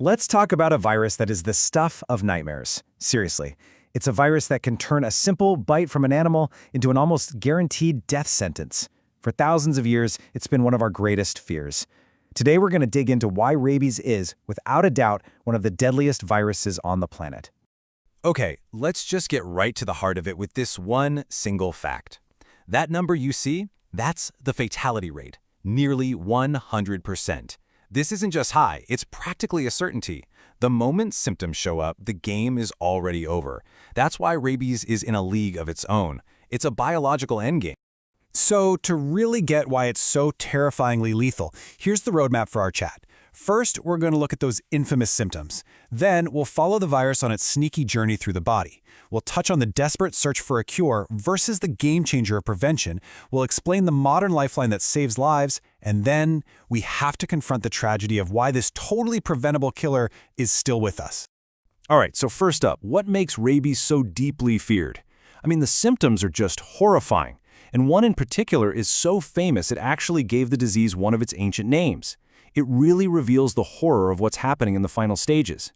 Let's talk about a virus that is the stuff of nightmares. Seriously, it's a virus that can turn a simple bite from an animal into an almost guaranteed death sentence. For thousands of years, it's been one of our greatest fears. Today, we're going to dig into why rabies is, without a doubt, one of the deadliest viruses on the planet. Okay, let's just get right to the heart of it with this one single fact. That number you see, that's the fatality rate, nearly 100%. This isn't just high, it's practically a certainty. The moment symptoms show up, the game is already over. That's why rabies is in a league of its own. It's a biological endgame. So, to really get why it's so terrifyingly lethal, here's the roadmap for our chat. First, we're going to look at those infamous symptoms. Then, we'll follow the virus on its sneaky journey through the body. We'll touch on the desperate search for a cure versus the game-changer of prevention. We'll explain the modern lifeline that saves lives. And then, we have to confront the tragedy of why this totally preventable killer is still with us. All right, so first up, what makes rabies so deeply feared? I mean, the symptoms are just horrifying. And one in particular is so famous it actually gave the disease one of its ancient names. It really reveals the horror of what's happening in the final stages.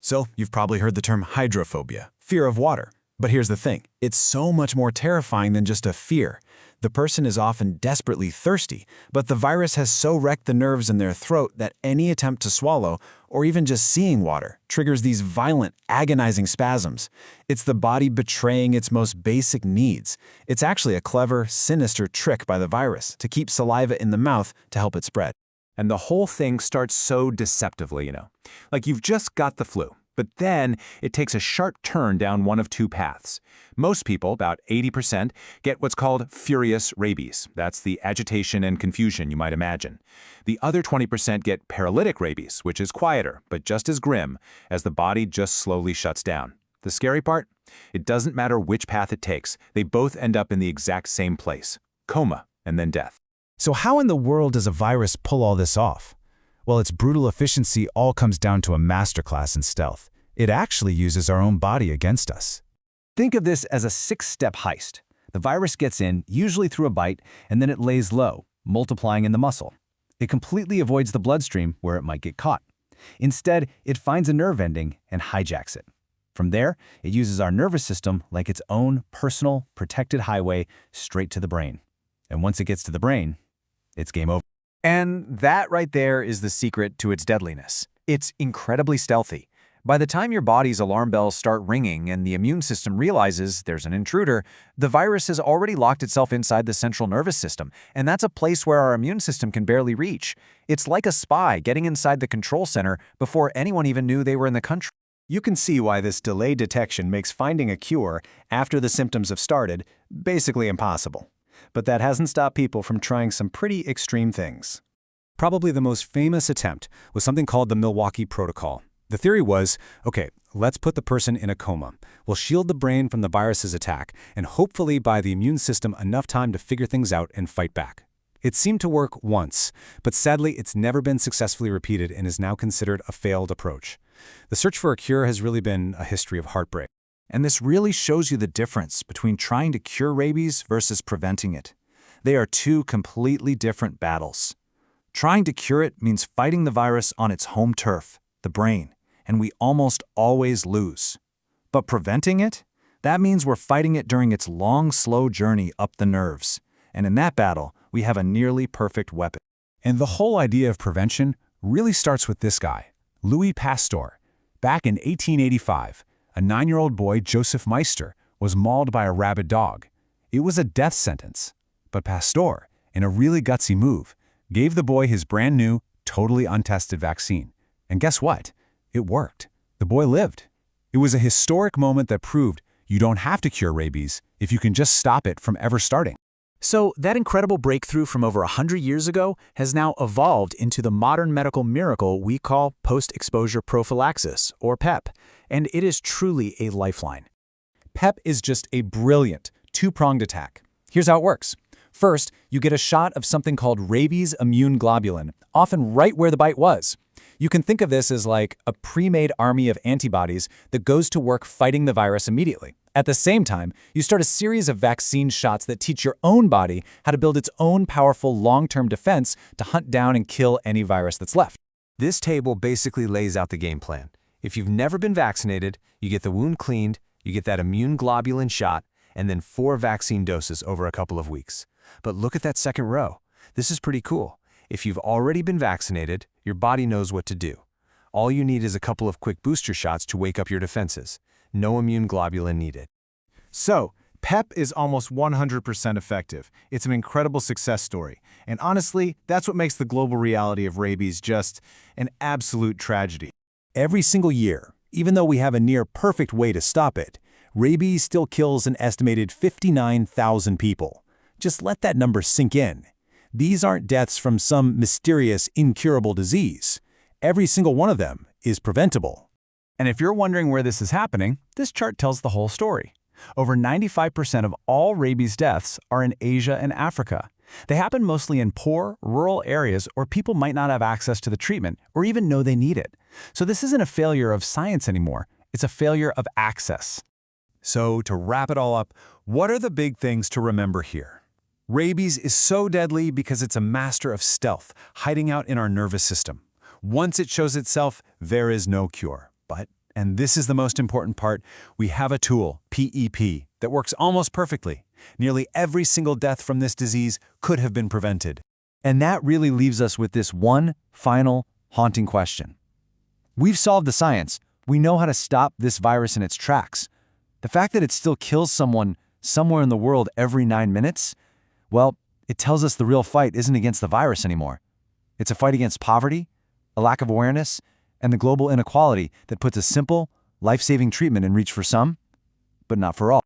So, you've probably heard the term hydrophobia, fear of water. But here's the thing, it's so much more terrifying than just a fear. The person is often desperately thirsty, but the virus has so wrecked the nerves in their throat that any attempt to swallow, or even just seeing water, triggers these violent, agonizing spasms. It's the body betraying its most basic needs. It's actually a clever, sinister trick by the virus to keep saliva in the mouth to help it spread. And the whole thing starts so deceptively, Like you've just got the flu. But then it takes a sharp turn down one of two paths. Most people, about 80%, get what's called furious rabies. That's the agitation and confusion you might imagine. The other 20% get paralytic rabies, which is quieter, but just as grim, as the body just slowly shuts down. The scary part? It doesn't matter which path it takes. They both end up in the exact same place: coma and then death. So how in the world does a virus pull all this off? Well, its brutal efficiency all comes down to a masterclass in stealth. It actually uses our own body against us. Think of this as a 6-step heist. The virus gets in, usually through a bite, and then it lays low, multiplying in the muscle. It completely avoids the bloodstream where it might get caught. Instead, it finds a nerve ending and hijacks it. From there, it uses our nervous system like its own personal, protected highway straight to the brain. And once it gets to the brain, it's game over. And that right there is the secret to its deadliness. It's incredibly stealthy. By the time your body's alarm bells start ringing and the immune system realizes there's an intruder, the virus has already locked itself inside the central nervous system, and that's a place where our immune system can barely reach. It's like a spy getting inside the control center before anyone even knew they were in the country. You can see why this delayed detection makes finding a cure after the symptoms have started basically impossible. But that hasn't stopped people from trying some pretty extreme things. Probably the most famous attempt was something called the Milwaukee Protocol. The theory was, okay, let's put the person in a coma. We'll shield the brain from the virus's attack and hopefully buy the immune system enough time to figure things out and fight back. It seemed to work once, but sadly it's never been successfully repeated and is now considered a failed approach. The search for a cure has really been a history of heartbreak. And this really shows you the difference between trying to cure rabies versus preventing it. They are two completely different battles. Trying to cure it means fighting the virus on its home turf, the brain, and we almost always lose. But preventing it? That means we're fighting it during its long, slow journey up the nerves. And in that battle, we have a nearly perfect weapon. And the whole idea of prevention really starts with this guy, Louis Pasteur. Back in 1885, a 9-year-old boy, Joseph Meister, was mauled by a rabid dog. It was a death sentence. But Pasteur, in a really gutsy move, gave the boy his brand new, totally untested vaccine. And guess what? It worked. The boy lived. It was a historic moment that proved you don't have to cure rabies if you can just stop it from ever starting. So that incredible breakthrough from over 100 years ago has now evolved into the modern medical miracle we call post-exposure prophylaxis, or PEP, and it is truly a lifeline. PEP is just a brilliant, two-pronged attack. Here's how it works. First, you get a shot of something called rabies immune globulin, often right where the bite was. You can think of this as like a pre-made army of antibodies that goes to work fighting the virus immediately. At the same time, you start a series of vaccine shots that teach your own body how to build its own powerful long-term defense to hunt down and kill any virus that's left. This table basically lays out the game plan. If you've never been vaccinated, you get the wound cleaned, you get that immune globulin shot, and then 4 vaccine doses over a couple of weeks. But look at that second row. This is pretty cool. If you've already been vaccinated, your body knows what to do. All you need is a couple of quick booster shots to wake up your defenses. No immune globulin needed. So, PEP is almost 100% effective. It's an incredible success story. And honestly, that's what makes the global reality of rabies just an absolute tragedy. Every single year, even though we have a near-perfect way to stop it, rabies still kills an estimated 59,000 people. Just let that number sink in. These aren't deaths from some mysterious, incurable disease. Every single one of them is preventable. And if you're wondering where this is happening, this chart tells the whole story. Over 95% of all rabies deaths are in Asia and Africa. They happen mostly in poor, rural areas where people might not have access to the treatment or even know they need it. So this isn't a failure of science anymore. It's a failure of access. So, to wrap it all up, what are the big things to remember here? Rabies is so deadly because it's a master of stealth, hiding out in our nervous system. Once it shows itself, there is no cure. But, and this is the most important part, we have a tool, PEP, that works almost perfectly. Nearly every single death from this disease could have been prevented. And that really leaves us with this one final, haunting question. We've solved the science. We know how to stop this virus in its tracks. The fact that it still kills someone somewhere in the world every 9 minutes, well, it tells us the real fight isn't against the virus anymore. It's a fight against poverty, a lack of awareness, and the global inequality that puts a simple, life-saving treatment in reach for some, but not for all.